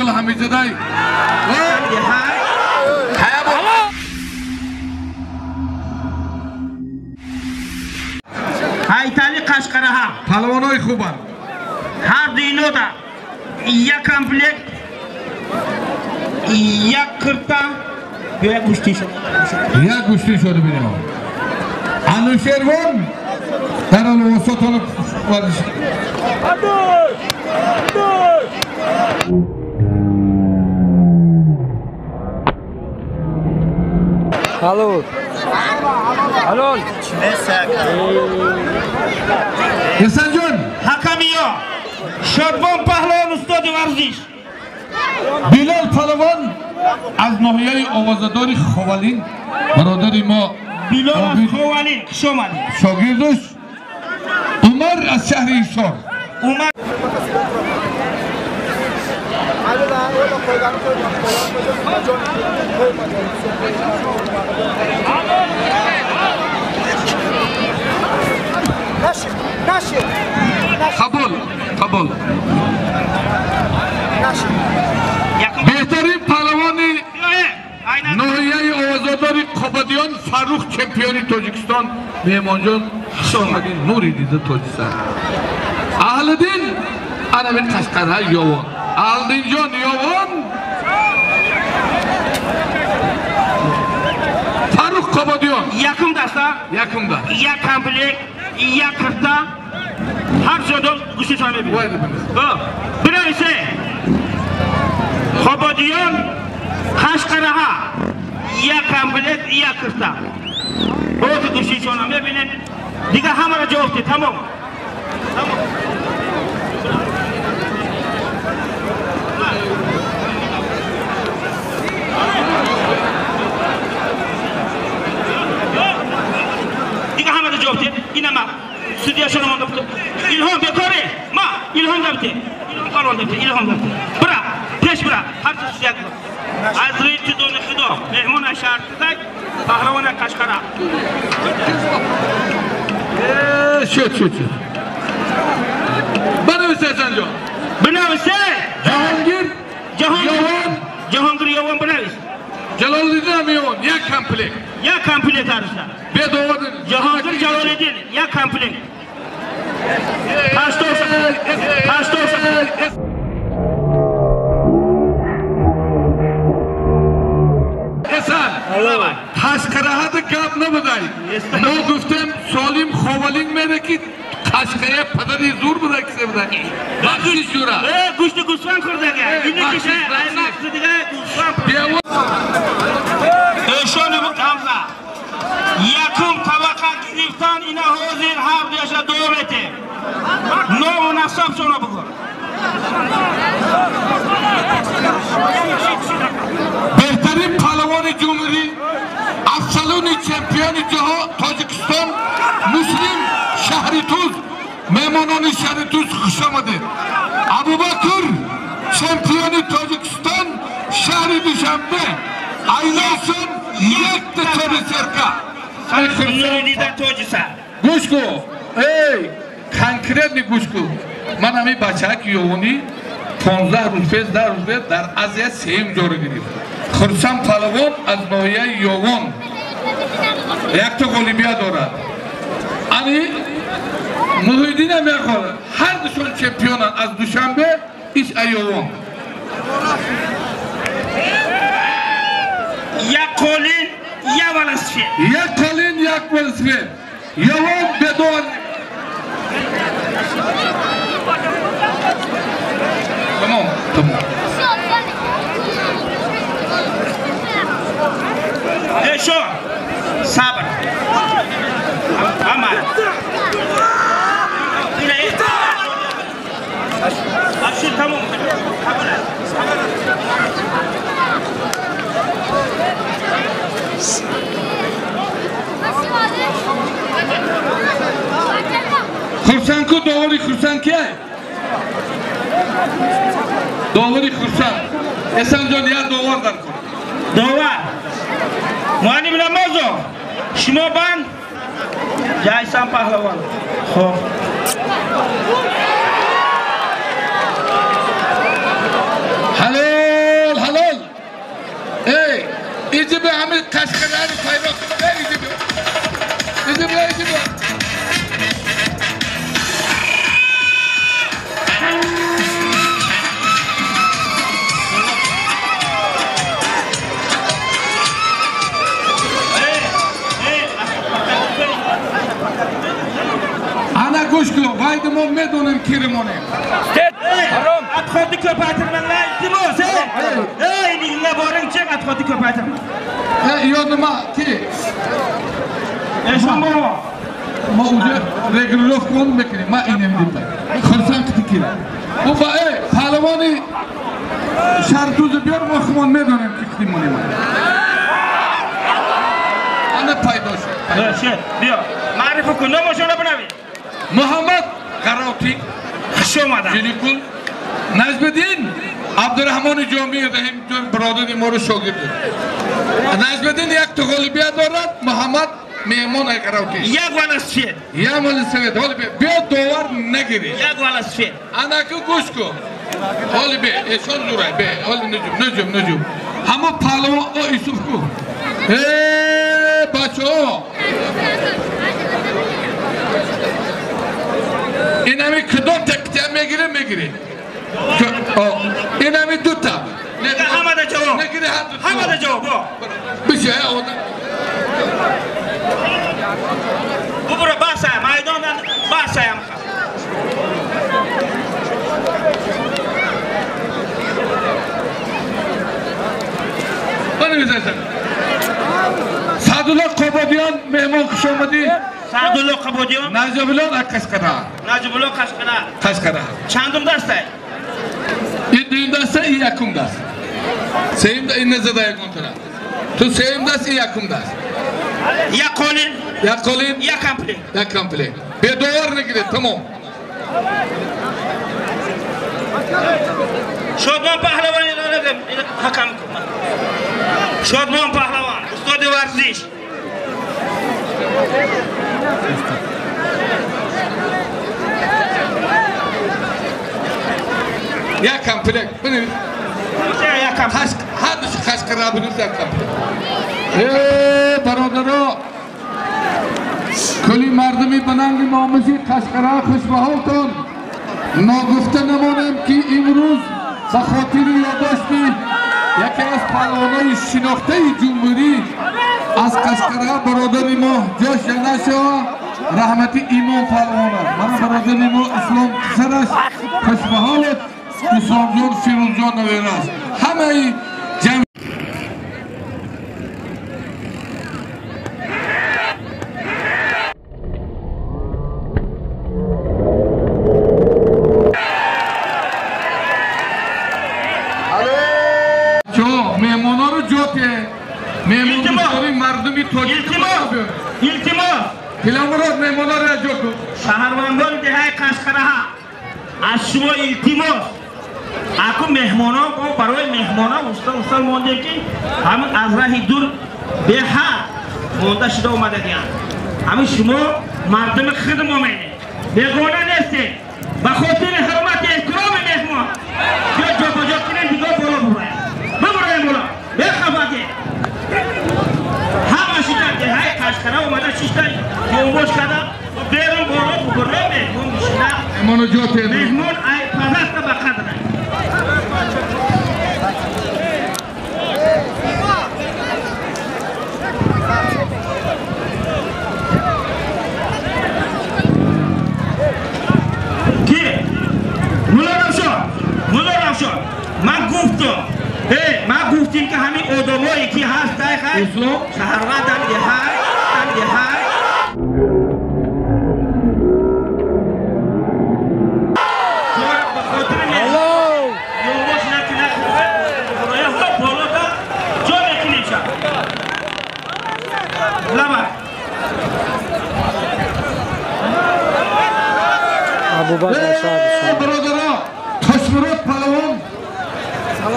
Halol hamizaday. Haytali Qashqaraha. Palavonoy xuban. Har dinoda ya komplekt ya qirta ya gushti shod. Ya gushti shod bino. Anushervon Taral Wasotolov varış. Halol. Halol. Esanjon. Hakamiyo. Shodbon Pahlavon ustodi varzish. Bilal Palavon az nohiyai ovozadori Xovalin barodari ma Bilal Xovalin shomadi. Shogirdosh Umar az shahri Ishor. Umar Kabul. Behtarin palavoni nohiyai ovozadori Qobadiyon Farruh chempioni Tojikiston Mehmonjon Shomadin Nuri dedi Tojikiston. Ahliddin Arabi Qashqarha Yovon. Aldinjon Yovon. Farruh Qobadiyon. Yakında. Ya komplekt ya qirta har joyda gushti shod. Birinchisi Qobadiyon Qashqaraha ya komplekt ya qirta. Bu gushti shod bebinin. Diga hamara javobdi, tamom. Diga hamara javobdi. Inama Sudya shonamon dabti. İlhom bekori. Ma ilhom dabti. İlhom qalon dabti. İlhom dabti. Bira, pesh bira. Har siyak. Azri tudoni khido. Mehmon ashartdak. Pahlavona Qashqara. Şut. Bana Esanjon. Binavisi Jahongir Yovon binavisi. Jaloliddin Yovon ya komplekt arasida. Bedovadir Jahongir Jaloliddin ya komplekt. Qashtosa. Esan. Qashqarahada gap nimaday? Ma guftem Solim Xovalin mene ki Qashqarga padari zo'r bo'lakse bular. Baxshi jura. Gushti gusvan qurdaga. Inniki ay maqsadiga gusvan. Eshoni bu kamza. Yakun tabaqa giriftan ina hozir havd yasha davreti. Nomu nasab shona bugun. Behtarin palavoni Cumhuri Afsaluni chempioni Jaho Tojikiston Muslim Shahrituz Mehmononi Shahrituz xushomadi. Abu Bakr chempioni Tojikiston Shahri Dushanbe Aynason yakta Tobiserka. Nuriddin Tojisa. Gushko. Конкретный гушку. Ман ами бачак Йовони 15 рупия дар Азия сеим ҷора гирифт. Хурсам Палавон аз ноҳияи Йовон якта ғолибия дорад. Ани Муҳиддин ам яхол ҳар душон чемпионан аз Душанбе иш ай Йовон. Як қолин, як велосипед. Як қолин, як велосипед. Йовон бедон. Tamam. Şu sabır. Aman. Aşır tamam. Xursanku doğru Xursan ki? Doğru Xursan. Esanjon ya doğru dar. Doğru. Muhalim Namazov. Shimoban. Jaysan Pahlavon. Xo'p. Halo. Kaşgar'ı paylaştım. İzin. Ana kuşku, vaydı Muhammed onun kirimoni. Atxotni ko'paytirmanlar, iltimos, ey, dinga boringchi, atxotni ko'paytirman. Yoduma ki, Shombo. ma uca regulovkon bekli, ma inem dipta. Kırsan kıtıkiri. Bu ba, palavani şartuzu biyor, Muhammed onun kirimoni. Ana paydoş. Diyor, marifu kundu moşona bınavi. Muhammed Karavti, Şomada. Jilikul, Nazbeddin, Abdurrahman Jomi Rahim Brother Moru Shogirdi. Nazbeddin yak togoli biadorat, Muhammed Memon Karavti. Yak wala sfet. Yamal sevet, holi be, biadovar negiri. Yak wala sfet. Anakı kuşku. Holi be, son duray be, holi nücum. Hama palava o Yusufku. Bacho. İnami kıdom tekte megiri. İnami dutta. Hamada cevap. Negiri hat. Hamada cevap o. Bir şey o da. Bu bura basaya, maydondan basaya mı? Bana güzel sen. Sadullah Kobodiyan Mehman Kuşamadi. Sadullah Kobodiyan. Nacibulan Kaşkara. Najibullah Kaşkara. Kaşkara. Çandım dastay. İddiğindasa iyi yakımdas. Seyim de inneze de yakımdara. Tu seyimdas iyi yakımdas. Ya kolin. Ya kolin. Ya kampli. Ya kampli. Bir dolar ne gire tamam. Şodman Pahlavan yöneldim. Hakam. Şodman Pahlavan. Ustadı varziş. Ya kampli. Beni. Ya kampli. Hadi şu Kaşkara bunu ya kampli. Barodaro. Kuli mardumi banangi mamasi Kaşkara खुशबहावतन. نگفته نمانم که امروز به خاطر یادداشتی یکی از پهلوانان شناخته جمهوری از قشقرا برادر ما جاش ینشا رحمتی ایمان پهلوان است. من برادر ما اسلام سرش خوشبحالت اسلام جان فیروز جان نویره است. همه جمع İltimos. Pilamurot memolar ya joku. Şaharvandan dehay Kaşkaraha. Aşvo iltimos. Aku mehmona ko baroy mehmona usta monde ki ham azrahi dur beha monda shida omade diyan. Ami shmo mardum khidmo mene. Begona neste. Ba khotir hurmat ihtiram mehmon. Yo jobo kine digo bolo buraya. Buraya bolo. Be khabate. Hamma shida dehay Kaşkara omade shishta yombosh kada. Berim bolo buraya mehmon shida. Mehmon jote. Mehmon ay pazasta bakadra. من گفتیم که همین آدمایی که هست در خیلی شهروند تنگه های به خاطر یوماش نکنه برای ها بالا تا جا بکنیم شد لبا ابو بکر شاد برادرها تشمرات پلوان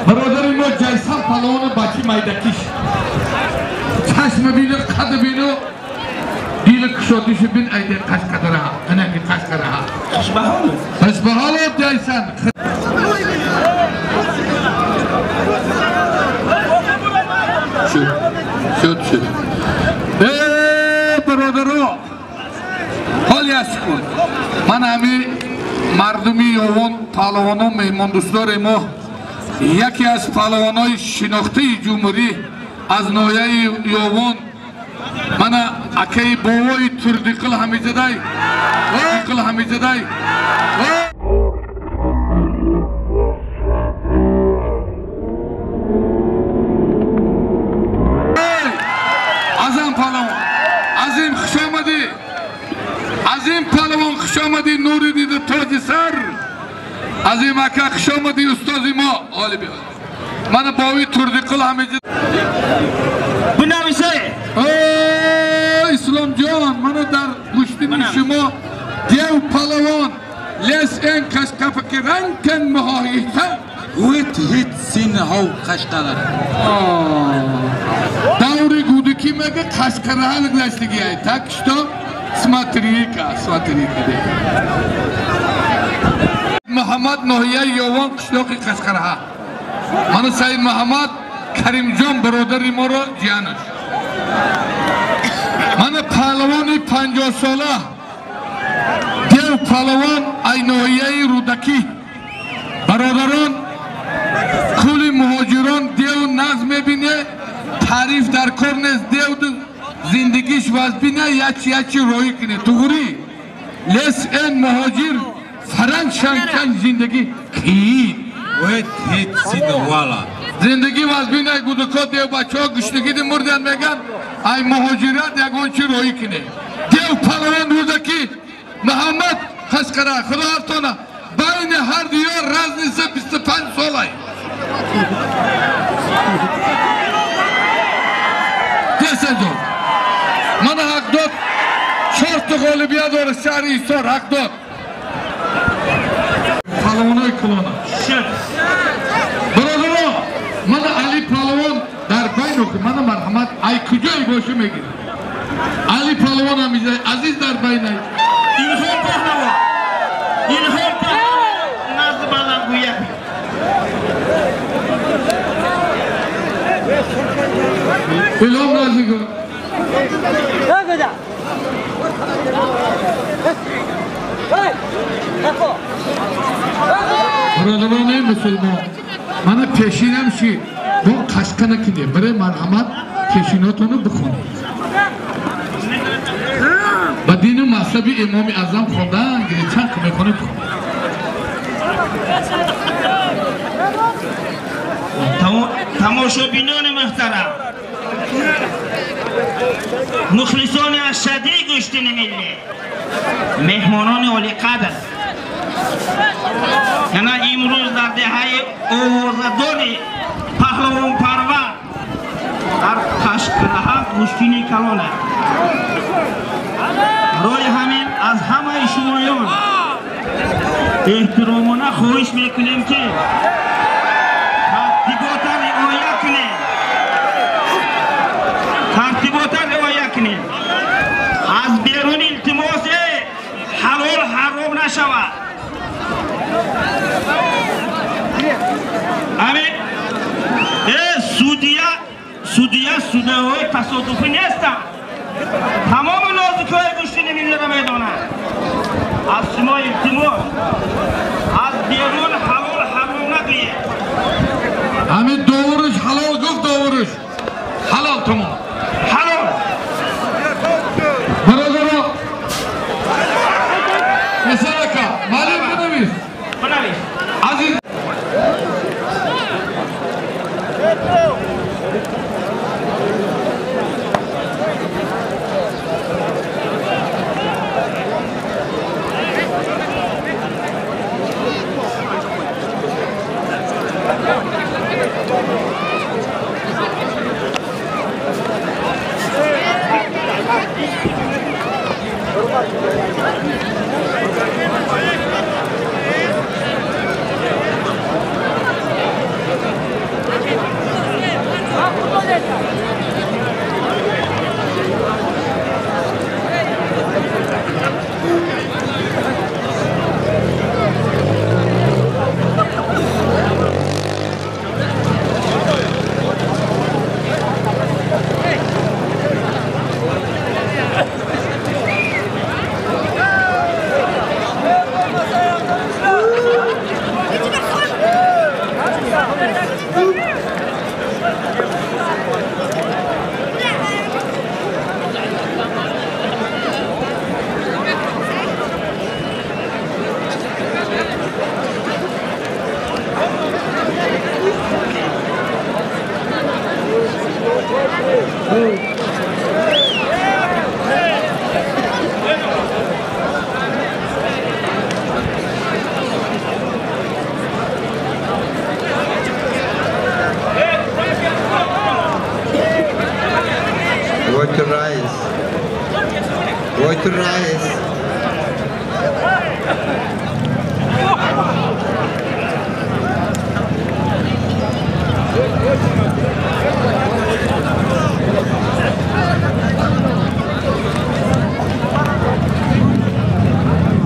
برادر ما جیسان پلوان باچی مایدکیش چشم بینه قد بینه دیل کشادیش بین ایده قشقدره ها انه که قشقدره ها خشبهال جیسان شو شد برادرو حال یاسکن من همی مردمی یوان پهلوانان مهمان دوستدار ما یکی از پهلوانای شناخته جمهوری از ناحیه یوان من اکی بابای تردیقل همیزدای عظیم پهلوان عظیم خوش آمدی عظیم پهلوان خوش آمدی نوری دیده تاج سر عظیم اکا خوش آمدی استازی ما حالی بیاد من باوی تردیقل همیزدای بنویسه اسلام جان من در گوشتین شما دیو پهلوان لیس این کشکف که رنگ کن مهاییتن هیت سین هاو خشقدر داوری گودی کی مگه خشقره ها لگلشتگی ای تاکشتا سماتریکا ده محمد نوحیه یوان قشتاقی خشقره ها من سید محمد کریم جان برادری ما را جیانش من پهلوانی 50 ساله دیو پهلوان ای نوحیه رودکی برادران کلی مهاجران دیو ناز میبینه تعریف در کار نیست دیو زندگیش واز بینه یچی روی کنه توگوری لیس این مهاجر فرنگ شنکن زندگی کی هیت سین والا زندگی واز بینه گودکا دیو بچه ها گشتگی دی مردن میگن ای مهاجرت یکان چی روی کنه دیو پهلوان رودکی محمد خشقره خدا هرتونه بین هر دیار راز نیسته 25 سال دیسن جان من حق داد 4 تا غالبیه داره شهر ایسار حق داد پهلوانای کلانه برادران من علی پهلوان در بین که من مرحمت ای کجایی باشه میگیره علی پهلوان همیشه عزیز در بین ای İlham Pahlavan. İlham Pahlavan. Nazlı bana bu yer. İlham Nazlı gör. Buradan ne Müslüman? Bana peşinem şey. Bu kaşkana kine. Bire merhamet peşinatını bıkın. با دین مذهبی امام اعظم خوندن گریچن که میکنه تماشابینان محترم مخلصان اشدی گشتین ملی مهمانان عالی قدر یعنی امروز در دهه اوازداری پهلوان پرور در خشقرها گشتین کلانه روی همین از همه شمایان احترامانه خواهش میکنیم که ترتیبات رعایت کنیم از بیرون التماس حلال حرام نشود همین سودیه های تصادفی نیستم تمام نازک های گوشتین ملی را میدانند از شما التماس از بیرون حلال حرام نگویید همین دورش حلال گفت دورش حلال تمام حلال برادرها مثلا که معلوم بنویس عزیز Boytur Rais.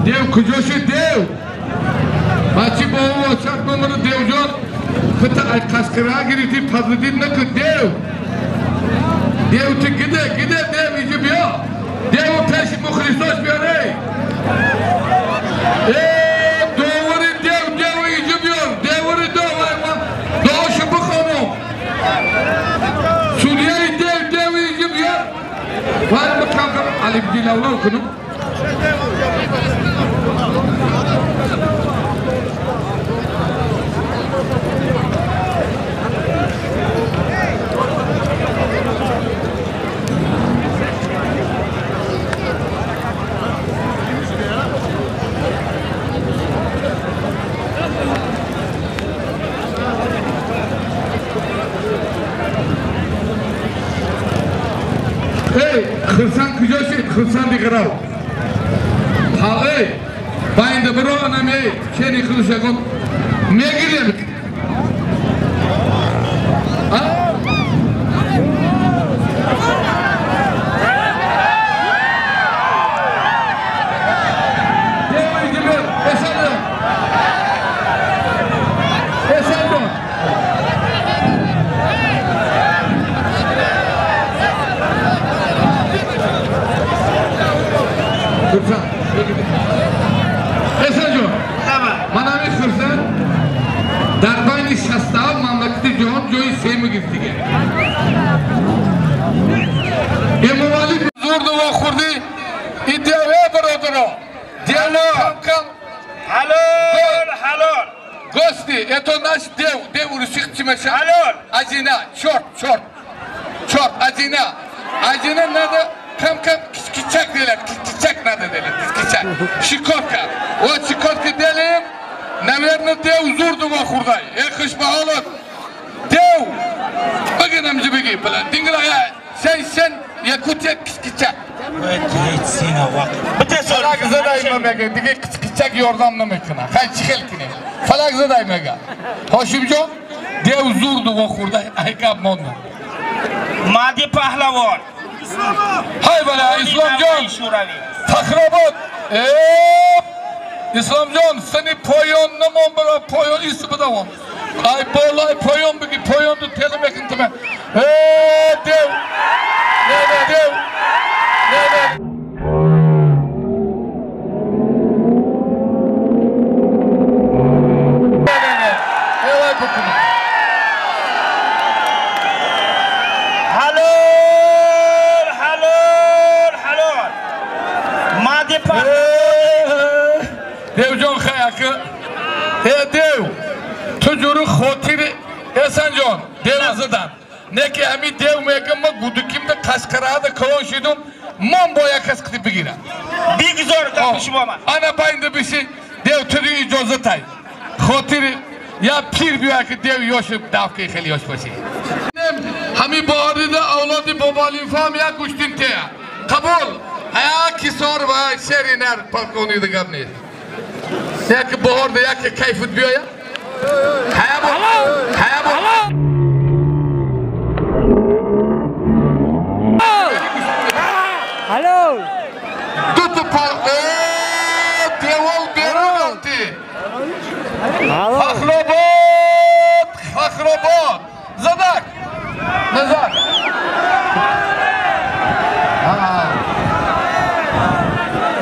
Dev kujoshi dev. Maçı boğu açak numara devjon. Kıta kaskıra giriti fazladin ne kı dev. Dev te gide dev ici biyo. Dev taşı bu Hristos biyo ey. Doğru dev ici biyo. Devri doğayma. Doğuşu bu konu. Suriye'yi dev ici biyo. Var mı kankam? Alip Dilavla okunu. Hey, kırsan kıjoşit, kırsan dikrav. Ha ey, bayında bro anam ey, şeni kılışakon. Megilim. Ha? Devam ediyor, esendim. Esendim. Kırsan. Esendim. Manami kırsan. Darbayni şastav mamlakati johon joyi semi giftige. Emuvali zurdu va khurdi iddiave barodaro. Diallo kam halol. gosti eto nash dev urusik çimeşa. Halol. Ajina short ajina nada kam kiçak derler kiçak nada derler kiçak şikotka o şikotka delim naverni dev zurdu va khurday kış baholat dev bugün amcı begi bala dingla ya sen yakutya kiçak Hiç sine vak. Bitte soru. falak zadayma mega dige kiçak yordamla mekana kay çıkelkine falak zadayma mega hoşumjo dev zurdu va khurday ay kap monda Madi Pahlavon. hay bala İslamjon Takrabat İslamjon seni poyon ne mombara poyon ismi de var. Ay bolay poyon bigi poyon du telemekin teme. Dev. Ne dev. Ne. Evet bakın. Halol. Madi Pahlavon. Devjon khayakı. Dev. Tücürü khotiri Esenjon Denizli'den. Ne ki hemi dev mekama gudukimde kaskaradı kavuşudum. Mon boya kaskıtı bir gira. Bir zor kapışım ama. Ana bayında bir şey dev türü icazatay. Khotiri ya pir bir akı dev yoşup davkı khali yoş başı. Hemi bağırdı avladı babalin fam ya kuştin te. Kabul. Haya kisor va şeriner parkonuydu gabni. Ya ki bağırdı ya ki kayfut biyo ya. Haya bu. Hallo! Tutu par. Devol beroganti. Hallo! Akrobot. Zadak. Nazar.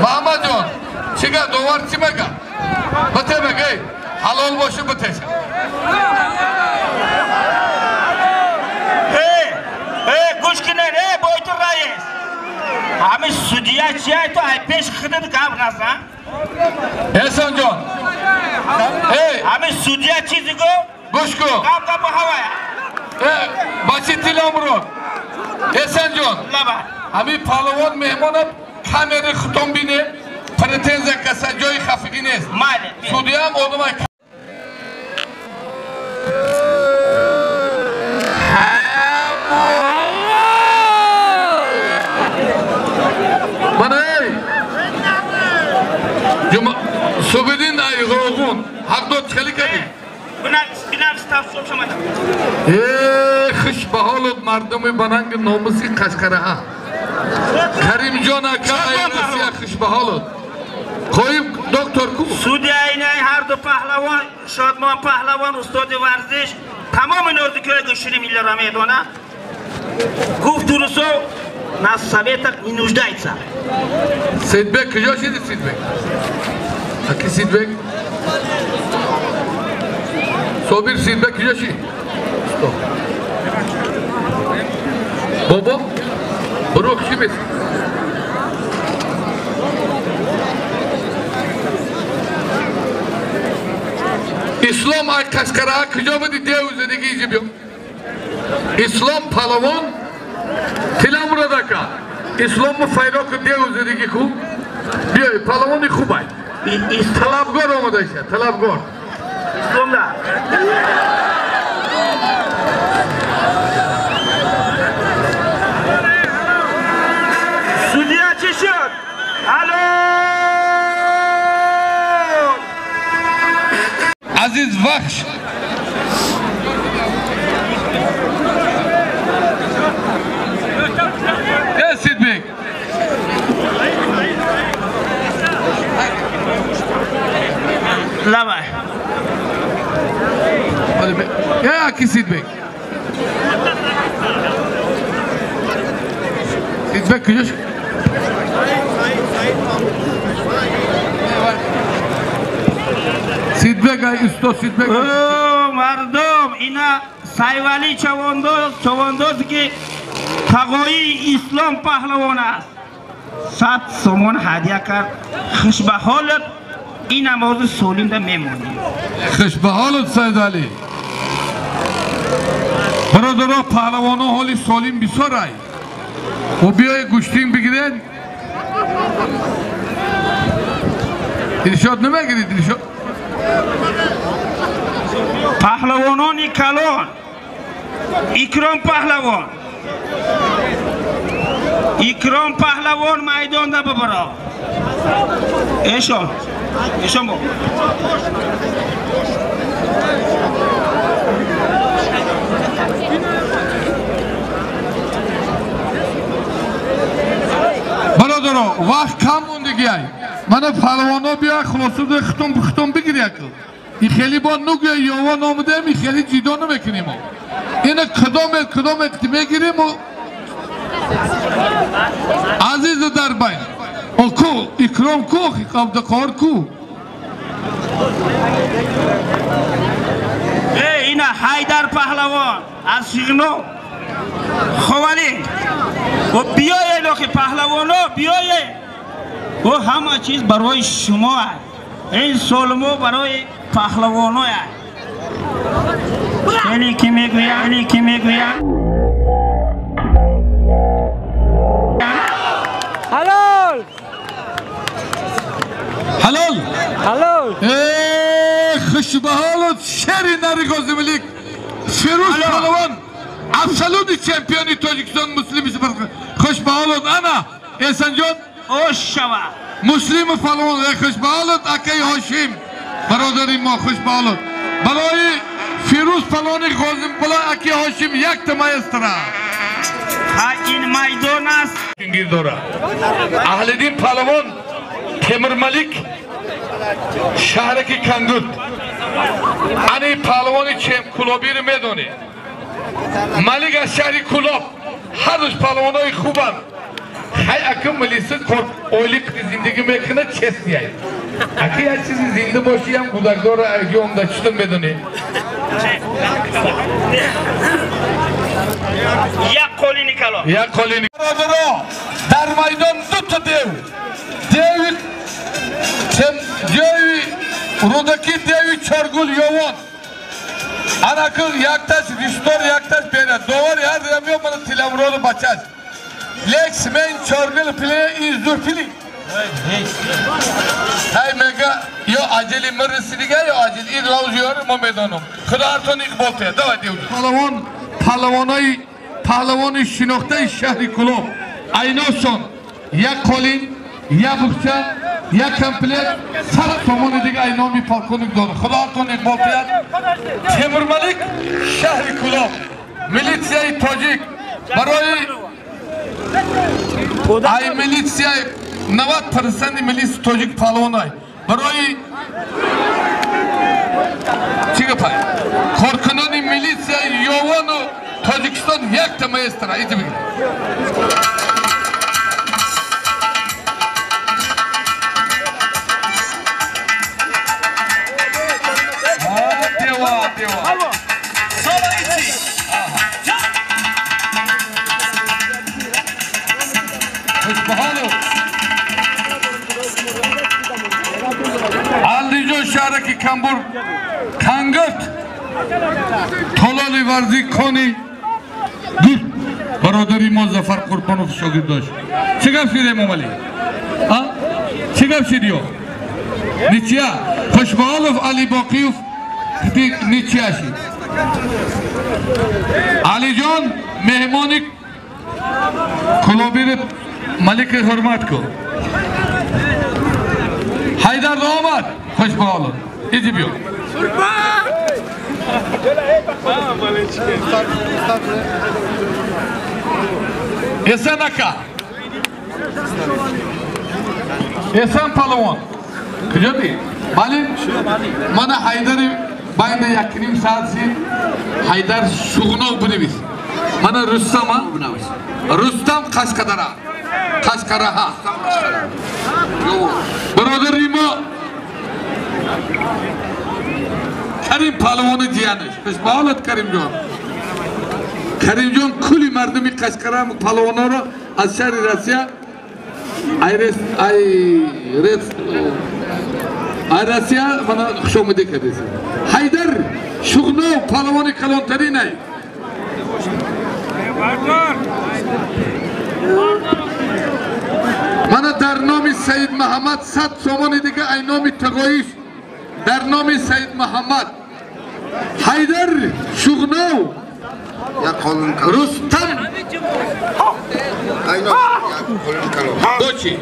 Mamajon. Çıga dovar çimega. Batemek ey. Halol boşu bateşe. Kuşkiler, Boytur Rais. Hami sudiya çiğay to ay peş khidad kab nasa. Esenjon. Hey. Hami sudiya çizi go. Goşko. Kab bu havaya. Basit lamro. Esenjon. Laba. Hami palavon mehmona kameri khtombine pretenze kasa joy khafigines. Male. Sudiyam oduma. Bana ey. Xushbaholov mardumi banangi nomusi Qashqaraha. Karimjon aka aylasiya Xushbaholov. Qo'yib doktor ku. Sudya aynay har du pahlavon, Shodmon pahlavon, ustodi varzish, tamoman o'zi ko'yga shrimiller ramedona. Gufturuso nas sovetak не нуждается. Sidbek yosh edi Sidbek. Aki Sidbek. Sobir Sidbek yoshi. Stop. Bobo. Buruq kimiz? İslam ay Qashqaraha kujobidi dev o'zidagi yig'ib yo'q. İslam palavon Tilamurad aka. İslamı fayrok dev o'zidagi ku. Biyoy palavoni khubay. Talabgor omada isha, talabgor. İslamda. Sudya Çeşit. Alo. Aziz Vaxsh. Gel Sidbek. Lavay. Hadi be. Ya Aki Sidbek. Sidbek yosh. Sidbek ay usto Sidbek. O mardum ina sayvali chavandoz ki tag'oyi islom pahlavon است. 100 so'mon hadya kard. Xushbaholov این نماز سولیم میمونی. Xushbaholov Said Ali. برادرها پهلوانا حالی سالم بیسارای. و بیای گوشتین بگیرن. دلشاد نمیگیری دلشاد. پهلوانان کلان اکرام پهلوان اکرام پهلوان میدان ده ببرا ایشان با برادرها وقت کم مونده گیای من پهلوانا بیای خلاصه ده ختم بگیری اکل این خیلی با نگوی یوان آمده این خیلی جیدا نمیکنیم اینه کدام اکتیمه گیریم و عزیز در بین کو اکرام کو قبضکار کو اینا حیدر پهلوان از شیغنو خوالی و بیایه لوک پهلوانو بیایه و همه چیز برای شما این سولمو برای پهلوانو خیلی که میگویم حلال Xushbaholov شری نریگازی ملیک فیروز پهلوان افسلودی چمپیونی تاجیکستان مسلمی سپر Xushbaholov انا احسان جان اوشوا مسلم پهلوان Xushbaholov اکی هاشم برادری ما Xushbaholov برای فیروز پهلوانی غازم بلا اکی هاشم یک تمایسترا این میدان است گیردورا اهلدین پهلوان تیمور ملیک شهرکی کندود انی پهلوانی چم کلابی رو میدونی ملیک از شهری کلاب هر روز پهلوانای خوبن خیلی اکم ملیسه کرد اولیک زندگی میکنه چست نیایی اکی هر چیزی زنده باشی هم بودکدار اگه امده چطور میدونی یک قولی نکلا یک قولی نکلا در میدان دو تا دیوی Rudaki devi çargul yoğun. Anakıl yaktaş, riştor yaktaş peyre. Doğru ya, demiyor bana tilamroğlu başaz. Lex men çargul pile izdur pili. Hay mega, yo aceli mırısını gel, yo aceli idravuz yorum o meydanım. Kıdarton ilk boltaya, dava diyor. Pahlavonay şinoktay şehri kulub. Aynoson, ya kolin, ya bukça, یک کمپلیت 100 تومان دیگه اینامی پالکونیک داره. خدا کن اقبال کرد. تیمور ملک شهر کلاب میلیسیای تاجیک برای ای میلیسیای 90% میلیس تاجیک پالونای برای چی گپای کارکنان میلیسیای یوان و تاجیکستان یک تمایز تره ایده بگید Aldijo şehreki Kambur Kangırt Tolali Varzi Koni Dur Baradari Muzaffar Kurbanov şogirdaş Çıgap şireyim omali Ha? Çıgap şiriyor Niçya Hoşbağalov Ali Bakiyov Niçyaşi Alijon Mehmanik Kulobiri Malik-i hürmet ko Haydar Doğmat hoş bağlı İcib yok Esen Aka Esen Palawan Kıcadi Malin Mana Haydar'ı Bayında yakinim saatsi Haydar Şuğunov bunu biz Mana Rüstam'a Rüstam Kaşkadar'a Kaşkaraha Brother Rimo Karim Palawan'ı ciyanış Kış bağlat Karimcan Karimcan kuli merdumi Kaşkara Palawan'ı az şehri Rasya Ay Rasya bana hoşumudu kedisi Haydar Şuğunov Palawan'ı kalontarı ne? Bana در نام سید محمد 100 تومان دیگه اینامی تقاییش در نام سید محمد حیدر شغنو رستم دوچی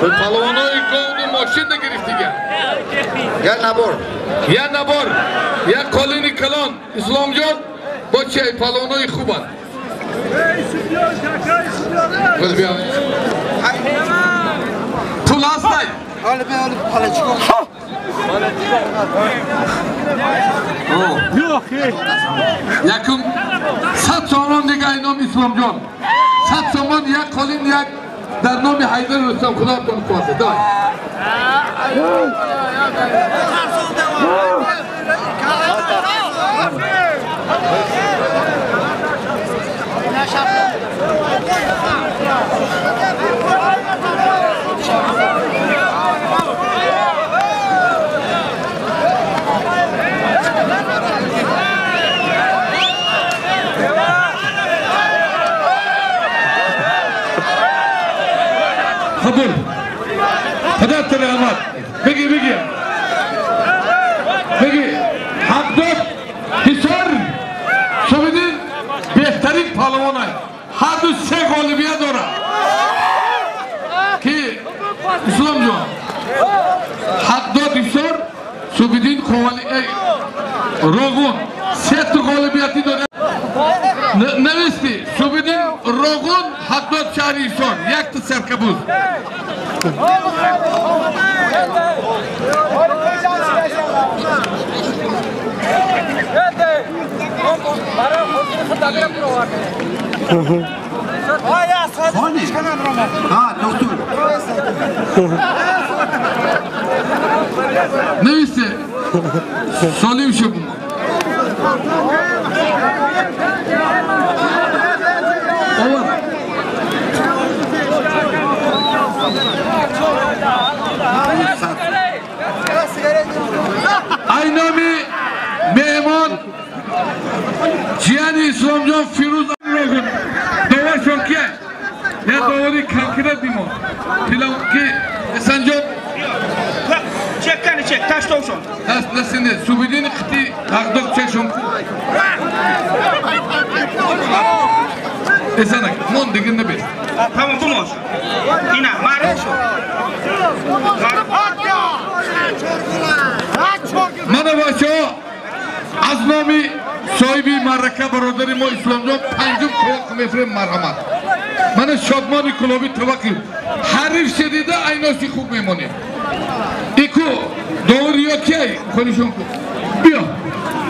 پلوانای گاونی ماشین نگرفت دیگه یا نبار یا کالینی کلان اسلام جان دوچی پلوانای خوبن بس بیام پول هستای یکم 100 تومان دیگه اینام اسلام جان 100 تومان یک کالین یک در نام حیدر رستم خدا کن خواهده دای Kabul. Kadar rahmat. Peki. Hakdot Hisar Şöbidin behterin palvanay. Hadu se galibiye dora. Ki İslamcı. Hakdot Hisar Şöbidin kovali Rogun set galibiyeti dora. Nevisti Şöbidin Rogun Hakdot Şahri Hisar. Yaktı serkabuz. Neyse Salim şu bu. Aynami Mehman Ciyani İslamcan Firuz Rogun Dova Şonkiye Ya Dova'yı kankire dimo Pilav ki Esencan Çek taş tavşan Nasıl Subidini kıtı Hakdok çek şonku Esenek Mon digin ne bir Tamam bu mu olsun? Yine mağara از نامی صاحبی مرکه برادری ما اسلام جان پنجم خواه میفرم مرحمت من شادمانی کلابی توقع حریف شدیده ایناسی خوب میمونه ایکو دوریا کی خودشون کو بیا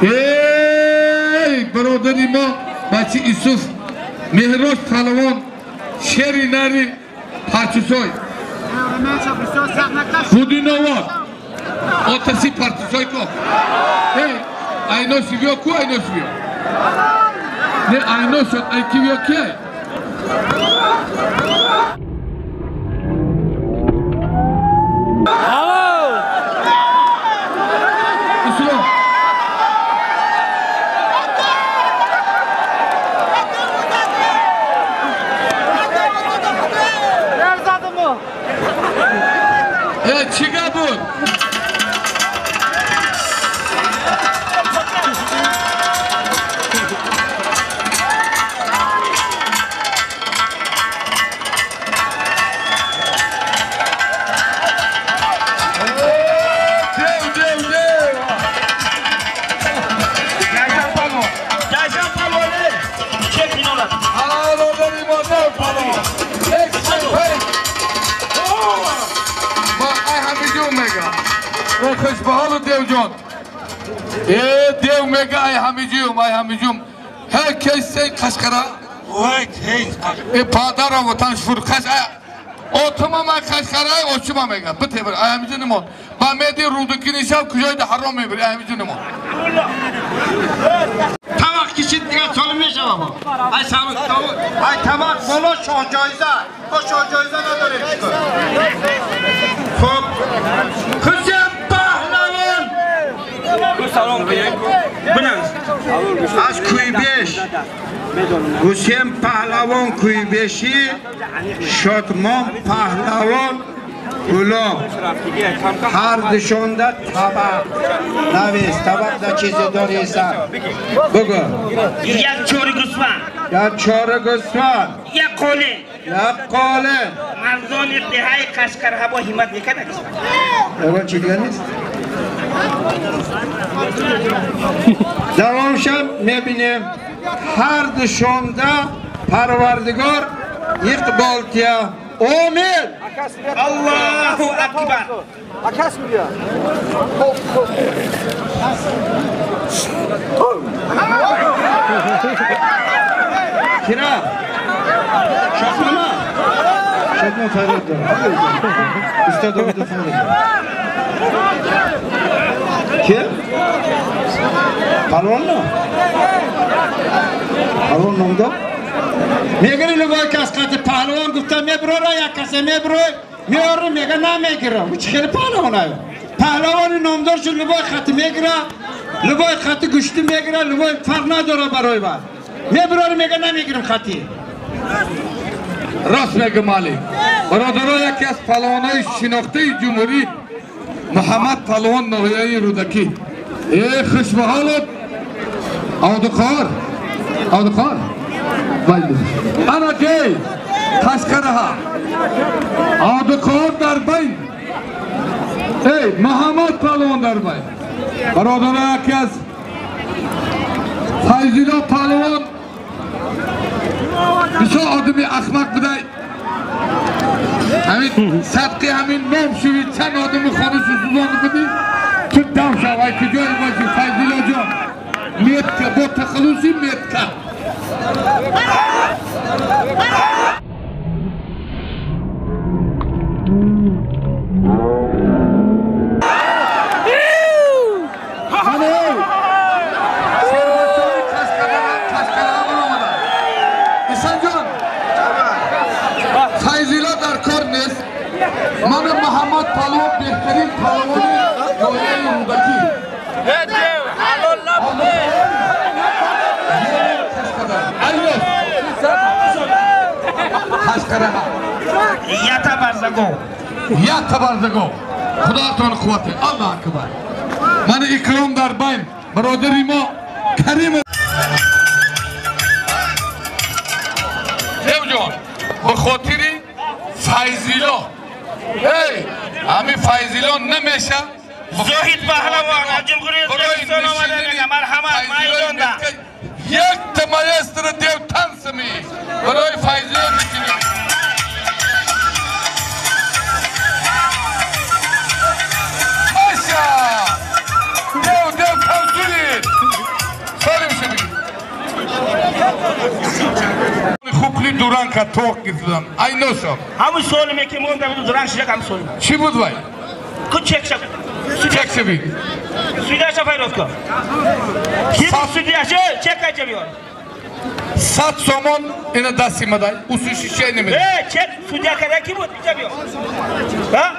ای برادری ما بچه ایسوف مهراج پهلوان شری نری پارچوسای بودی نواد آتسی پارچوسای کو ایناسی بیا کو ایناسی بیا نه ایناسی ایکی بیا کی چیگه بود؟ خوش به حال دیو جان دیو میگه ای همیجوم هر کسی قشقره ای پادر و وطن شفور اوتما من قشقره اوچما میگه بته بر ای همیجو نمون با میدی رودکی نیشم کجای ده حرام میبری ای همیجو نمون طبق کشید دیگه سالم میشه بابا ای سالم ای طبق بالا شاه جایزه با شاه جایزه نداریم چیکار خب خوشم پهلوان از کوی بیش حسین پهلوان کوی بیشی شادمان پهلوان گلاب هر دشونده طبق نویست طبق دا چیزی داری سر بگو یک چور گوسفند یک قوله مردان دهای قشقر هوا همت میکنه اول چی دیگر نیست دوام شب میبینیم هر دشونده پروردگار اقبالتیا آمین الله اکبر کرا شادمان فریاد دارم استاد آمید فریاد که؟ پهلوان نه؟ پهلوان نامدار؟ میگری لبای کس قطع پهلوان گفتم میبرو را یک کسی میبرو میاره میگه نمیگیرم و چه خیلی پهلوان هایم پهلوان نامدار شد لبای خط میگیره لبای خط گشتی میگیره لبای فرق نداره برای من میبرو میگه نمیگیرم خطی راست میگه مالی برادرها یکی از پهلوانای شناخته جمهوری محمد پهلوان نوحیه رودکی ای خوش به حالت آدقار انا کی قشقره ها آدقار در بین ای محمد پهلوان در بین برادرها یکی از فیضیلا پهلوان بسیار آدمی احمق بوده همین صدقی همین نام شوید چند آدم خانه سوزان بودی تو دم شوی که جای باشی فیضیلا جان میت که با تخلوصی میت که من محمد پهلوان بهترین پهلوان نوحیه رودکی قشقره یا تبرزگو خداتان قوته الله اکبر من اکرام در بین برادری ما کریم دیو جان به خاطری فیضیلا همین فیضیلا نمیشه زاهد پهلوان جمهوری اسلامی آمده مرحبا Tufli duran ka tok gizlan. Ay no so. Hamı söyleme ki monda bunu duran şişe kam söyleme. Çi bud vay? Kuç çek şak. Çek sebi. Suya şafay rotko. Kim suya çek kaçıyor. Sat somon ina dasti maday. Usu şişe ne mi? Çek suya kadar kim bu yapıyor? Ha?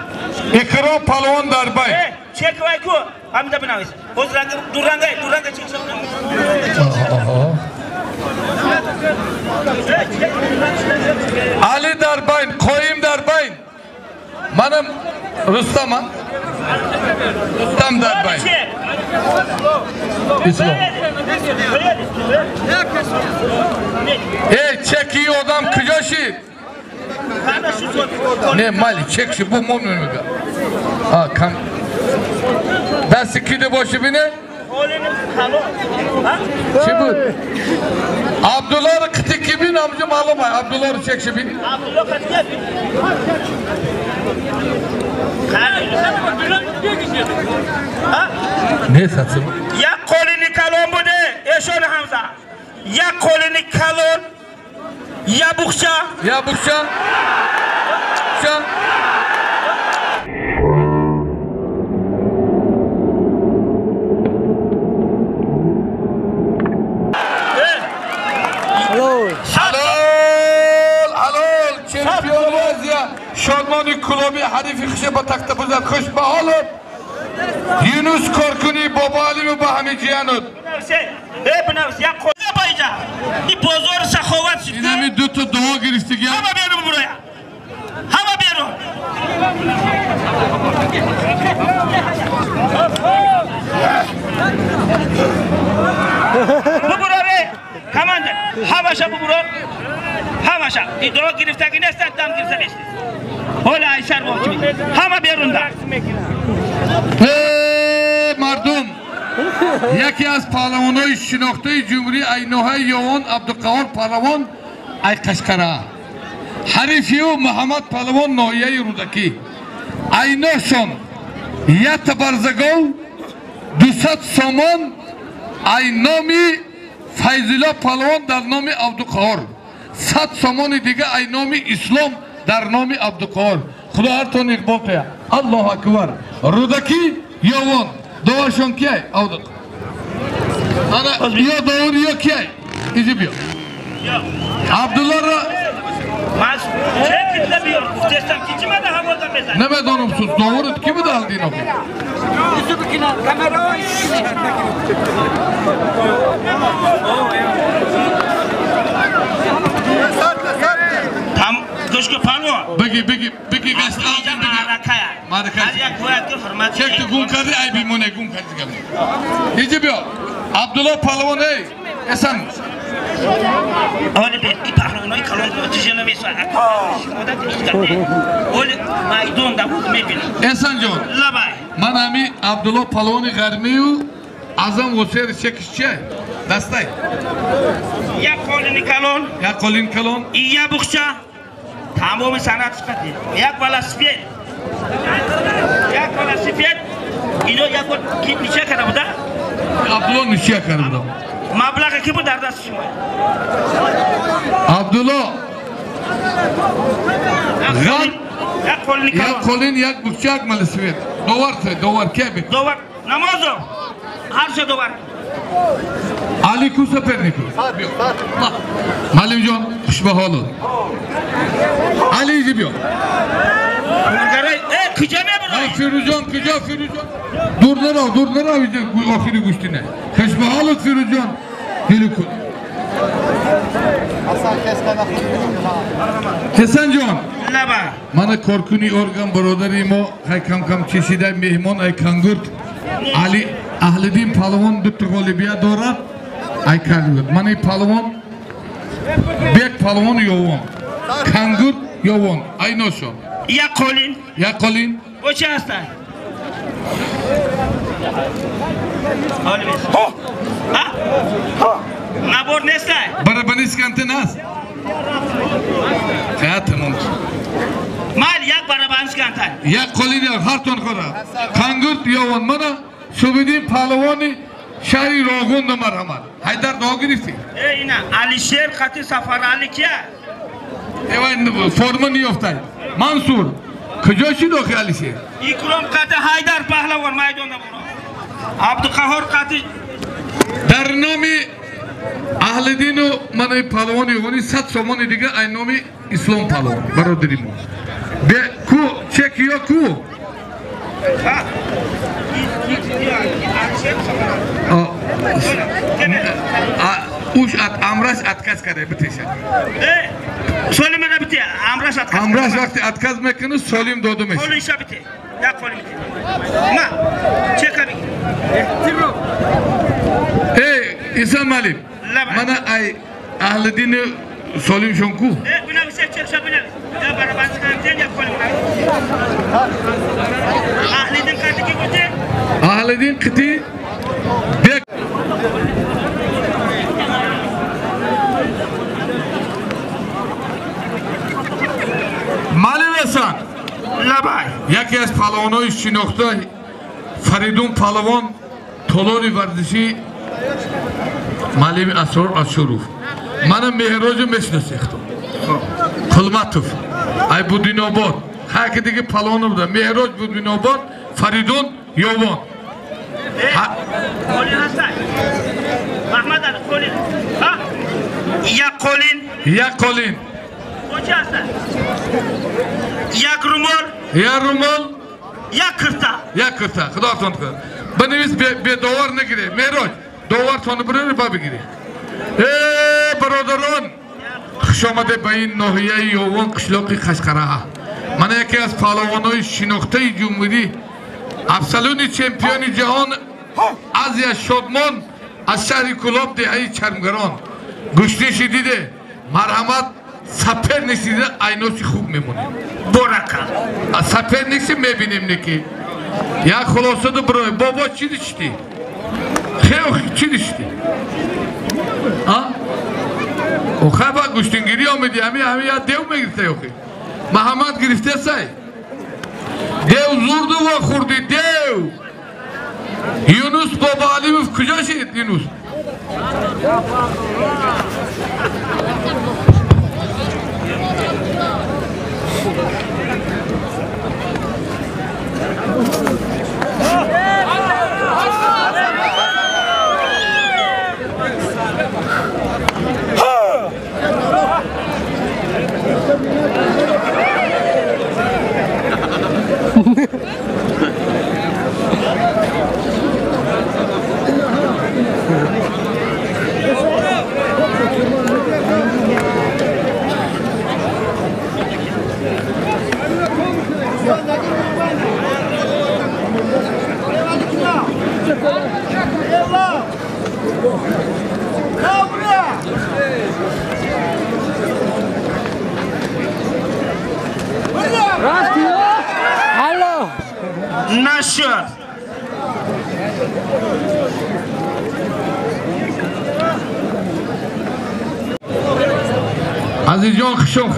Ekran palon darbay. Çek vay ku. Ham da binavis. O duranga çek şak. Ali darbayn, koyim darbayn. Manım Rüstam'a. Rüstam darbayn. İslam. Çek iyi odam kıyaşı. Ne mali çek şu bu mu ga? Ha kam. Dası kide boşu bine. Şimdi Abdullah kıtı kimin amcım ağlamay. Abdullah çek şimdi. Abdullah kıtı Ne satsın? Ya kolini kalon bu de. Eşon Hamza. Ya kolini kalon. Ya bukça. Ya bukça. Bukça. Halol. Halol. Şempiyonlar ya. Şalmani Kulobi Harifi Kışa Batak'ta buza kış bahalır. Yunus Korkuni Baba Ali mi Bahami Cihanut. Hepiniz ya kolini bayca. Bir pozor sakhovat çıktı. Yine mi dütü doğa giriştik ya. Hava benim buraya. Hava benim. Bu buraya. Kamandır. Havaşa bu buraya. Havaşa. Doğa girişteki nesne tam girse işte. Hola Aysar bu kimi. Hava berunda. Mardum. Yaki az palavanoy şinoktay Cumhuri ay Nohay Yoğun Abdülkavur Palavon ay Kaşkara. Harifiyo Muhammed Palavon Nohiyay Rudaki. Ay Noşon. Ya Tabarzagov. Dusat Somon. Ay Nomi Fayzullah Palavon dar Nomi Abdülkavur. Sat Somoni diga ay Nomi İslam dar Nomi Abdülkavur. Khuda har ton iqbal qaya. Allahu Akbar. Rudaki Yoğun. Doğaşon kiyay avdık. Ana ya doğru ya kiyay. İzip yok. Abdullah'a Mas çek de diyor. Destem kicime de havadan mesela. ne me donumsuz doğru kimi de aldın o. Tam kışkı palo. Begi gazete aldın begi. Marakaya. Ayak koyak hürmet. Çekti gunkadi ay bir mone gunkadi gamı. İzip yok. Abdullah Palvan ey. Esan. Öyle bir ipahlonoy kalon tijene mesela. O da işte. Öyle maydon da bu mebin. Esan John. Labay. Manami Abdullah Palvan'ı garmiyu azam oser çekişçi. Dastay. Ya kolini kalon. Ya kolin kalon. Ya bukça. Tamamı sanat sıfatı. Ya bala spiyet. Ya bala spiyet. İno ya kol kim niçe kadar bu da? Abdullah nişiye karımda. Mablağa ki bu darda sıçma. Abdullah. Ya kolini kalon. Ya kolin yak bıçak malı svet. Dovar kebek. Dovar. Namazo. Her şey dovar. Ali Kusa Perniku. Malim John Kuşbahalı. Ali Zibiyo. Garay, kıcame Ya Firuzan kıca Firuzan. Durlara bize ahiri güçtüne. Kuşbahalı Firuzan. Dilikut. Hasan John. Laba. Mana korkuni organ brodarimo hay kam çeşide mehmon ay kangurt. Ali Ahledin Palvan düttü Olibiya doğrar. Ay kangurt. Mani Palvan Bek Palvan yoğun. Kangurt yoğun. Ay noşon. Ya kolin. Ya kolin. O çasta. Olmaz. Ha? Nabor nestay. Barabanis kantenas. Ya tamam. Mal yak baraban skantan. Ya kolin ya harton kora. Kangurt yoğun mana Subidin Palvani şari rogun da marhamat. Haydar doğu girifti. Ina Alişer katı Safar Ali kiya. Evan forma niyoftay. Mansur. Kıjoşi do khalisi. İkram katı Haydar Pahlavon maydonda bunu. Abdukahor katı Dar nomi ahli dinu manay palvon yogoni sat somon idiga ay nomi İslam palvon. Barodirimo. Be ku çekiyor ku. Uş at amraş atkaz kare bitişe. Solim da bitti. Amraş atkaz. Amraş vakti atkaz mekanı solim doğdu meş. Kolu işe bitti. Ya kolu bitti. Ma çek abi. Hey İnsan Malim. Mana ay ahli dini solim şonku. Buna bir şey çekse bile. Ya bana ben sıkıntı ya kolu. Ahlidin katı ki bitti. Ahli din kıtı bek. Malim Esan. Labay. Yaki az palavonoy şinokta Faridun palavon tolori vardişi Malim Asror Aşuruf. Mana Mehroju meşnesekto. Kılmatov. Ay bu dinobot. Hakideki palavonu da Mehroj bu dinobot. Faridun Yovon. Kolin Hasan. Ahmet Ali Kolin. Ha? Ya Kolin. Ya Kolin. Hoca Hasan. Ya Rumol. Ya Rumol. Ya Kırta. Ya Kırta. Kıda tontka. Bana biz be dovar ne gire? Mehroj. Dovar tonu buraya babi gire. Barodaron. Kışomade bayin nohiye Yovon kışloki Kaşkaraha. Mana yaki az palavonoy şinoktay cumhuri Absaloni çempiyoni cihan Azya Şodmon Aşari Kulop Dehayi Çarmgaron Güçlü şidide Marhamat Saper neside aynosi khub memoni Boraka. Saper nesi mebinim neki Ya kholosadı broy Baba çi dişti Xeyo çi dişti Ha O khaba güçlün giriyor mu diye Hami ya dev me girte yok Mahamad girifte say Dev zurdu ve kurdu dev Yunus Baba Alimov kuca şehit Yunus Hello. Naşır. Azizjon kışım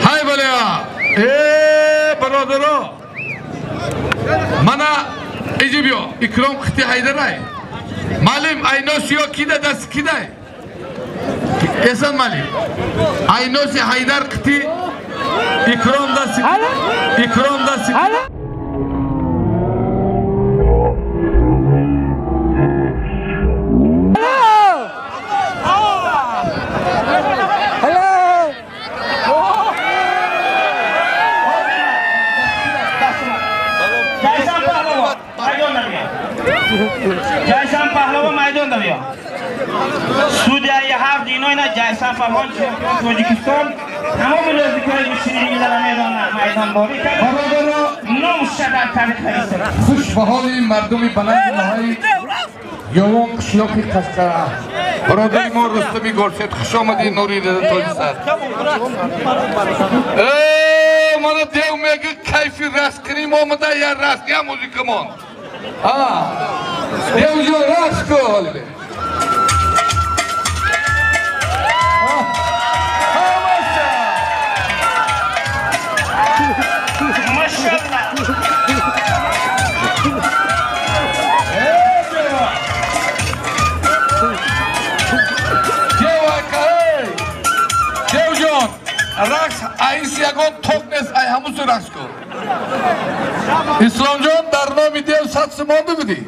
Hay balaya Barodaro Mana Ejibyo İkram kıtı haydaray Malim aynosiyo kida das kiday Esan Malim Aynosi haydar kıtı İkram da sıkı İkram da sıkı Hello. Jaysan Pahlavon maydonda diyor. Jaysan Pahlavon maydonda diyor. Sudiyayı har din oyna Jaysan Pahlavon çempiyon Tojikiston. Tamam mı lezzetli köy müşterileri meydan doğru. Barodaro Nomushadan tarihlerisi. Kuş baholi mardumi banay mahai Yovon kışloki Kaşkara Barodari mor Rustami Gorset Kışomadi Nuri dedi Tojisar Mana dev megi kayfi rast krim omada ya rast ya muzikamon Ha Dev jo rast ko halde Maşallah. رقص ایس یکان توق نیست ای همون رقص کن اسلام جان در نام دیو 100 سمانده بودی